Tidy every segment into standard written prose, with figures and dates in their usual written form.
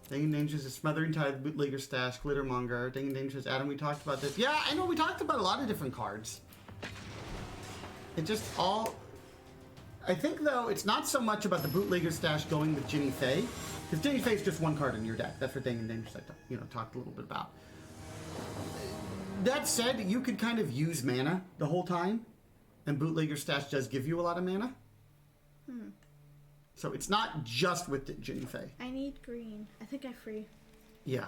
Dangin' Dangerous is Smothering Tide, Bootlegger Stash, Glittermonger. Dangin' Dangerous, Adam, we talked about this. Yeah, I know, we talked about a lot of different cards. It just all... I think, though, it's not so much about the Bootlegger Stash going with Ginny Fey, because Ginny Fey is just one card in your deck. That's what Dangin' Dangerous I talked a little bit about. That said, you could kind of use mana the whole time, and Bootlegger Stash does give you a lot of mana. So it's not just with the Ginny Fey. I need green. I think I free. Yeah.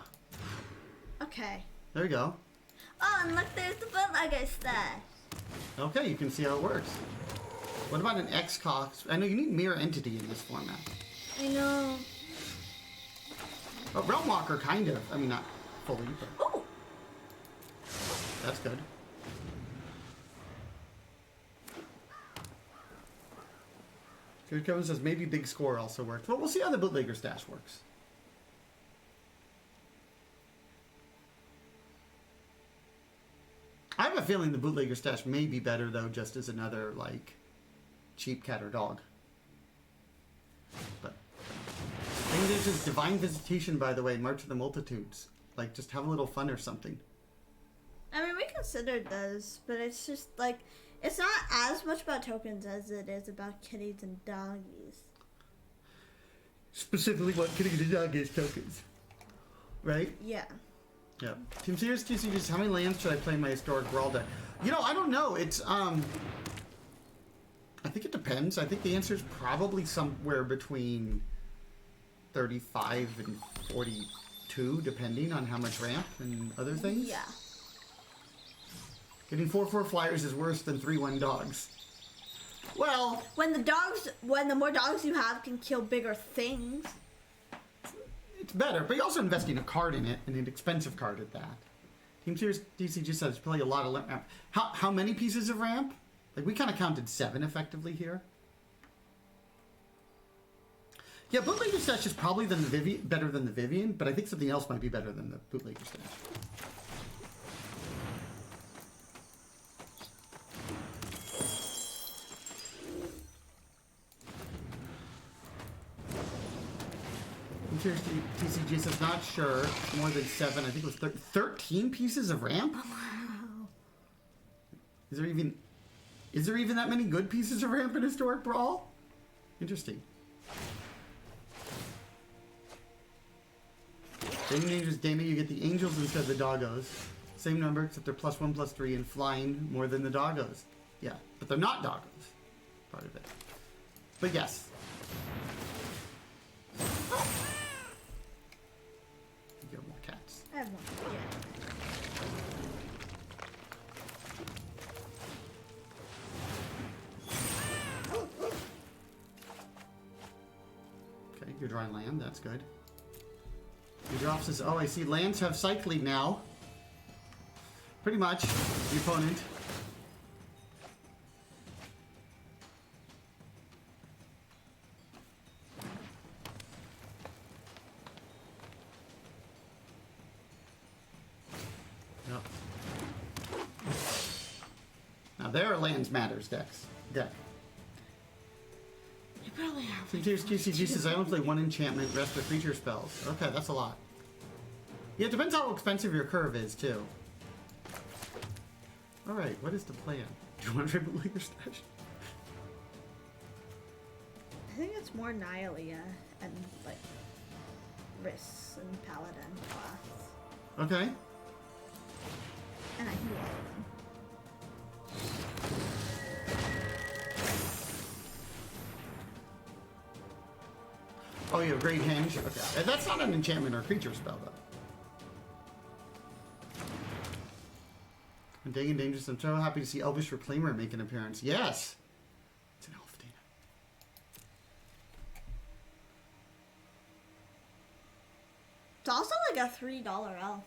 Okay. There you go. Oh, and look, there's the Bootlegger Stash. Okay, you can see how it works. What about an X-Cox? I know you need Mirror Entity in this format. I know. Oh, Realm Walker, kind of. I mean, not fully, but... Oh! That's good. Good Kevin says maybe Big Score also works. Well, we'll see how the Bootlegger Stash works. I have a feeling the Bootlegger Stash may be better, though, just as another, like, cheap cat or dog. But I think there's this Divine Visitation, by the way, March of the Multitudes. Like, just have a little fun or something. I mean, we considered those, but it's just, like, it's not as much about tokens as it is about kitties and doggies. Specifically what kitties and doggies tokens. Right? Yeah. Yeah. Team Series TCGs, how many lands should I play in my Historic Brawl deck? You know, I don't know. It's, I think it depends. I think the answer is probably somewhere between 35 and 42, depending on how much ramp and other things. Yeah. Getting 4/4 flyers is worse than 3/1 dogs. Well, when the more dogs you have can kill bigger things. It's better, but you're also investing a card in it, and an expensive card at that. Team Series DCG says play a lot of ramp. How many pieces of ramp? Like, we kind of counted 7 effectively here. Yeah, Bootlegger Stash is probably better than the Vivian, but I think something else might be better than the Bootlegger Stash. TCG says not sure. More than 7. I think it was 13 pieces of ramp. Wow. Is there even that many good pieces of ramp in Historic Brawl? Interesting. Dangin' Dangerous Dana, you get the angels instead of the doggos. Same number, except they're +1/+3 and flying more than the doggos. Yeah, but they're not doggos. Part of it. But yes. You got more cats. I have one. Yeah. Okay, you're drawing land. That's good. Your drop says, oh, I see lands have cycling now. Pretty much. The opponent. Yep. Now there are lands matters deck. You probably have. Frontiers TCG says I only play 1 enchantment, rest are creature spells. Okay, that's a lot. Yeah, it depends how expensive your curve is, too. Alright, what is the plan? Do you want to trade your stash? I think it's more Nihilea and, like, Riss and Paladin class. Okay. And I can do all of them. Oh, you have Great Henge? Okay. That's not an enchantment or creature spell, though. And Dangin' Dangerous, I'm so happy to see Elvish Reclaimer make an appearance. Yes! It's an elf, Dana. It's also like a $3 elf.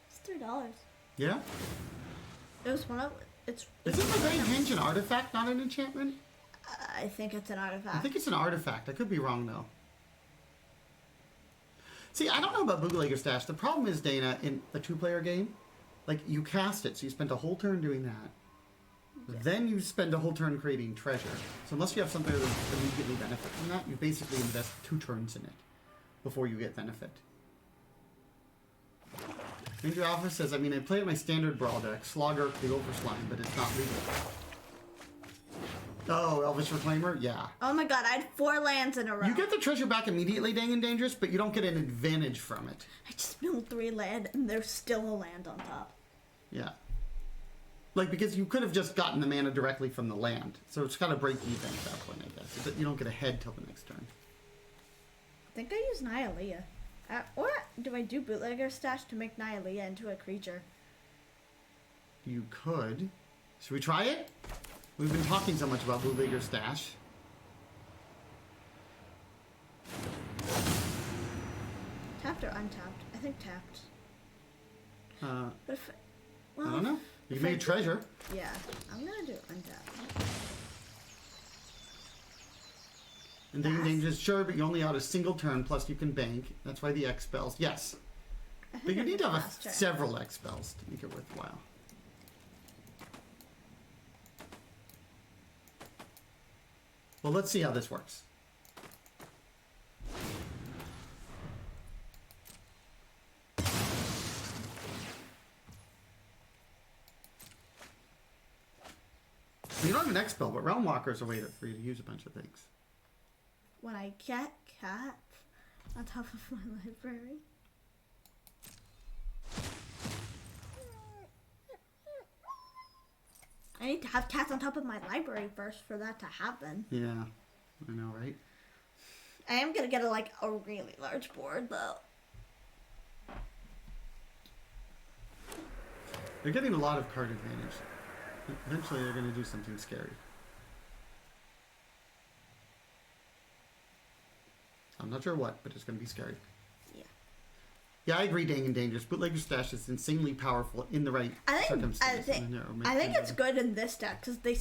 It's $3. Yeah? It was one of... Isn't the Great Henge an artifact, not an enchantment? I think it's an artifact. I think it's an artifact. I could be wrong, though. See, I don't know about Bootlegger Stash. The problem is, Dana, in a 2-player game, like, you cast it, so you spend a whole turn doing that. Yeah. Then you spend a whole turn creating treasure. So unless you have something that immediately benefit from that, you basically invest 2 turns in it. before you get benefit. Ranger Alpha says, I mean, I play at my standard Brawl deck, Slogger, the Overslime, but it's not legal. Oh, Elvish Reclaimer? Yeah. Oh my god, I had 4 lands in a row. You get the treasure back immediately, Dang and Dangerous, but you don't get an advantage from it. I just milled 3 land and there's still a land on top. Yeah. Like, because you could have just gotten the mana directly from the land. So it's got to break even at that point, I guess. But you don't get ahead till the next turn. I think I use Nihilea. Or do I do Bootlegger Stash to make Nihilea into a creature? You could. Should we try it? We've been talking so much about Bootlegger Stash. Tapped or untapped? I think tapped. But if, well, I don't know. You if can I make a do- treasure. Yeah, I'm gonna do untapped. And Dang and Dangerous, sure, but you only out a single turn, plus you can bank. That's why the X spells. Yes. I But think you I need did to have last turn. several X spells to make it worthwhile. Well, let's see how this works. You don't have an X spell, but Realm Walker is a way for you to use a bunch of things. When I get cats on top of my library. I need to have cats on top of my library first for that to happen. Yeah, I know, right? I am gonna get a really large board though. They're getting a lot of card advantage. Eventually, they're going to do something scary. I'm not sure what, but it's going to be scary. Yeah. Yeah, I agree, Dang and Dangerous. Bootlegger Stash is insanely powerful in the right circumstances. I think it's good in this deck because they